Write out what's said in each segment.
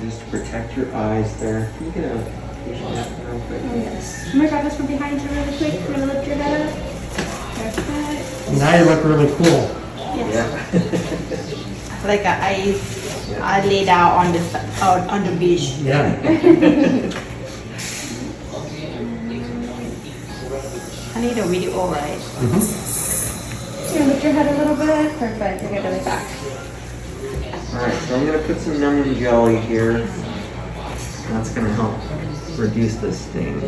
just to protect your eyes there. Can you get a patient napkin real quick? Oh, yes. I'm gonna grab this from behind you really quick. I'm gonna lift your head up. Perfect. Now you look really cool. Yes. Yeah. Like I lay down on the beach. Yeah. I need a video, right? So you lift your head a little bit. Perfect. You're good to the back. Alright, so I'm going to put some numbing jelly here. That's going to help reduce the sting.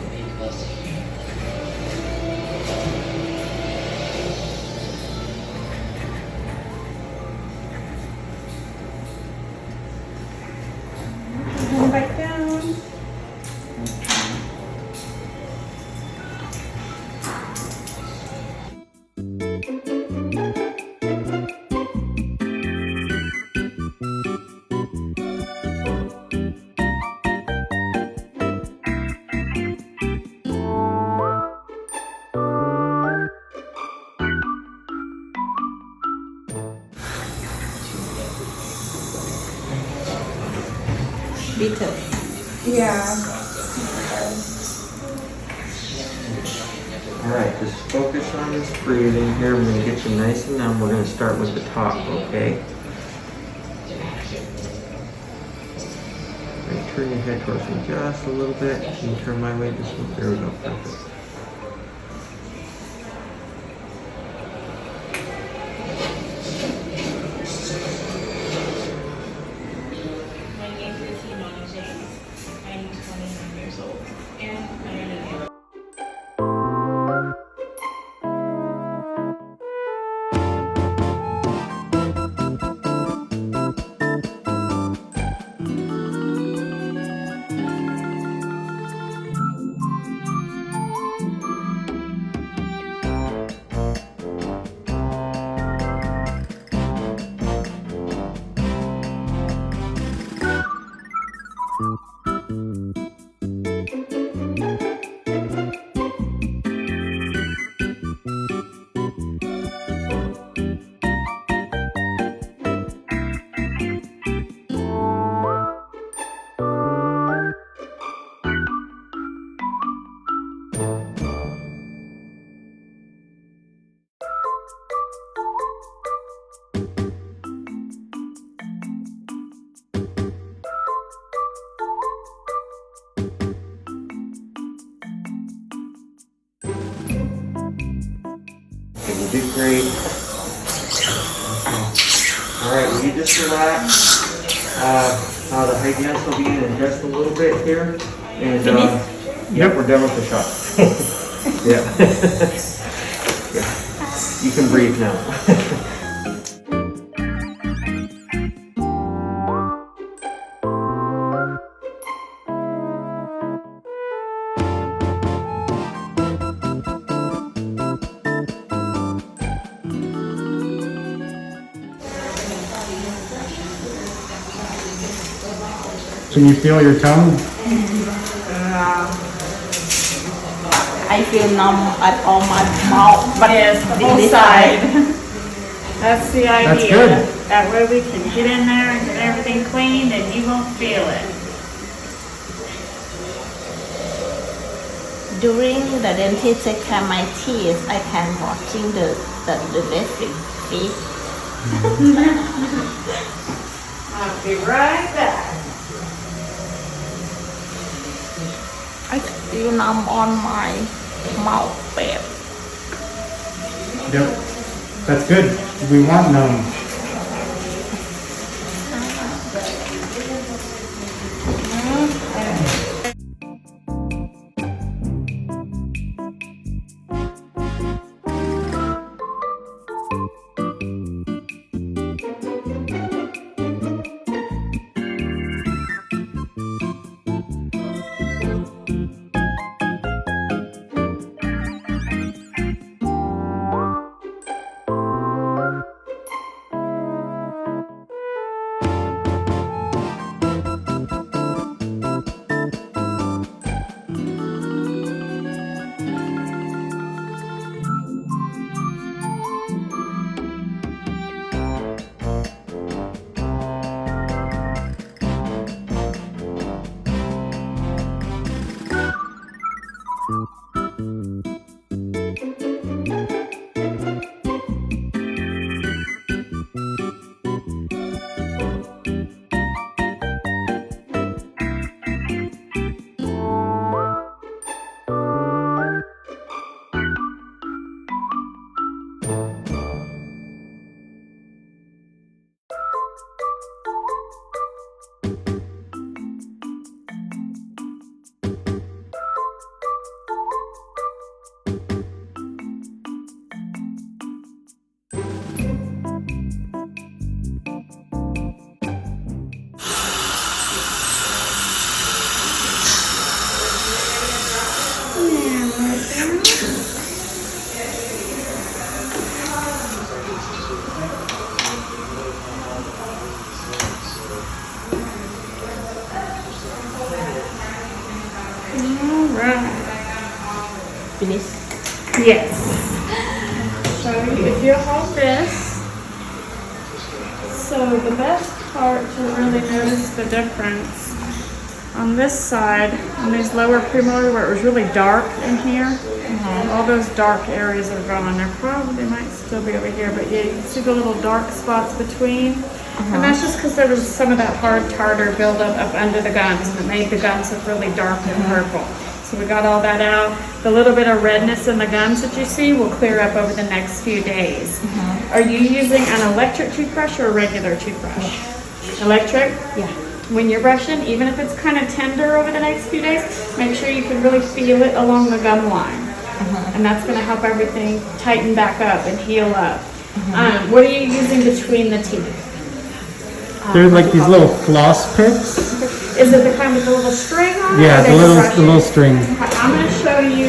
Come back down. Bitter. Yeah. Alright, just focus on this breathing here. I'm going to get you nice and numb. We're going to start with the top, okay? Right, turn your head towards me just a little bit. Can you turn my way just a little? There we go, perfect. My name is Imani James. I'm 29 years old and I'm an You did great. Alright, will you just relax? The hygienist will be in just a little bit here. And yep, we're done with the shot. Yeah. Yeah. You can breathe now. Can you feel your tongue? I feel numb at all my mouth, but Yes, the whole this side. That's the idea. That's good. That way we can get in there and get everything cleaned and you won't feel it. During the dentist take care my teeth, I can watching the Netflix feed. I'll be right back. I feel numb on my mouth, babe. Yep. That's good. We want numb. Finish. Yes. So if you hold this, so the best part to really notice the difference on this side, on these lower premolar where it was really dark in here, all those dark areas are gone. They might still be over here, but yeah, you can see the little dark spots between. And that's just because there was some of that hard tartar buildup up under the gums, and it made the gums look really dark and purple. So we got all that out. The little bit of redness in the gums that you see will clear up over the next few days. Are you using an electric toothbrush or a regular toothbrush? Electric? Yeah. When you're brushing, even if it's kind of tender over the next few days, make sure you can really feel it along the gum line. And that's going to help everything tighten back up and heal up. What are you using between the teeth? There's like these little floss picks. Is it the kind with the little string on it? Yeah, or the they little brush the it? little string. Okay, I'm going to show you.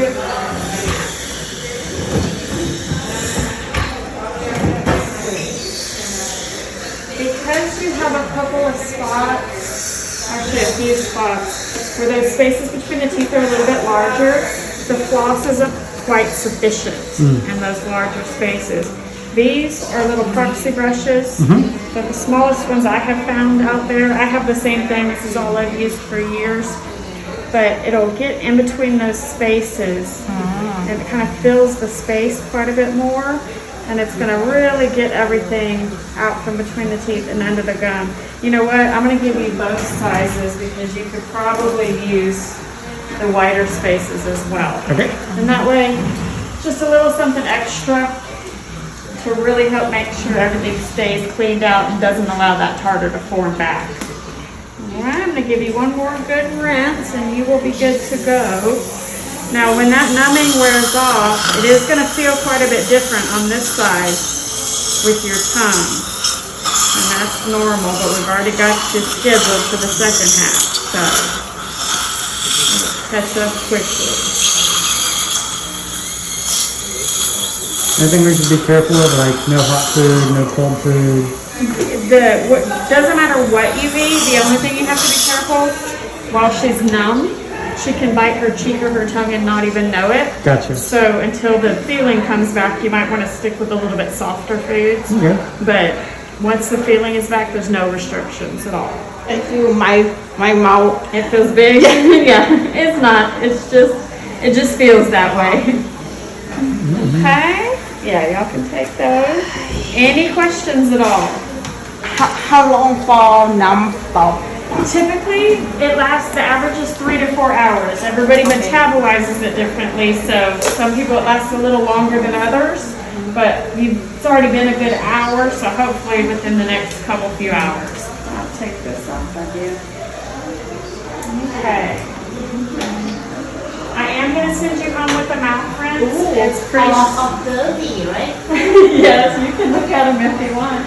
Because you have a couple of spots, actually a few spots, where those spaces between the teeth are a little bit larger, the floss isn't quite sufficient in those larger spaces. These are little proxy brushes. They're the smallest ones I have found out there. I have the same thing. This is all I've used for years. But it'll get in between those spaces and it kind of fills the space quite a bit more. And it's going to really get everything out from between the teeth and under the gum. You know what? I'm going to give you both sizes because you could probably use the wider spaces as well. Okay. And that way, just a little something extra to really help make sure everything stays cleaned out and doesn't allow that tartar to form back. Alright, I'm going to give you one more good rinse and you will be good to go. Now when that numbing wears off, it is going to feel quite a bit different on this side with your tongue. And that's normal, but we've already got you scheduled for the second half. So, catch up quickly. I think we should be careful of like no hot food, no cold food. Doesn't matter what you eat, the only thing you have to be careful, while she's numb, she can bite her cheek or her tongue and not even know it. Gotcha. So until the feeling comes back, you might want to stick with a little bit softer foods. Okay. But once the feeling is back, there's no restrictions at all. I feel my mouth. It feels big. Yeah, it's not. It just feels that way. Okay? Yeah, y'all can take those. Any questions at all? How long for numb stop? Typically, the average is 3 to 4 hours. Everybody metabolizes it differently, so some people it lasts a little longer than others, but it's already been a good hour, so hopefully within the next few hours. I'll take this off of you. Okay. I am going to send you home with a mouth rinse. It's pretty dirty, right? Yes, you can look at them if you want.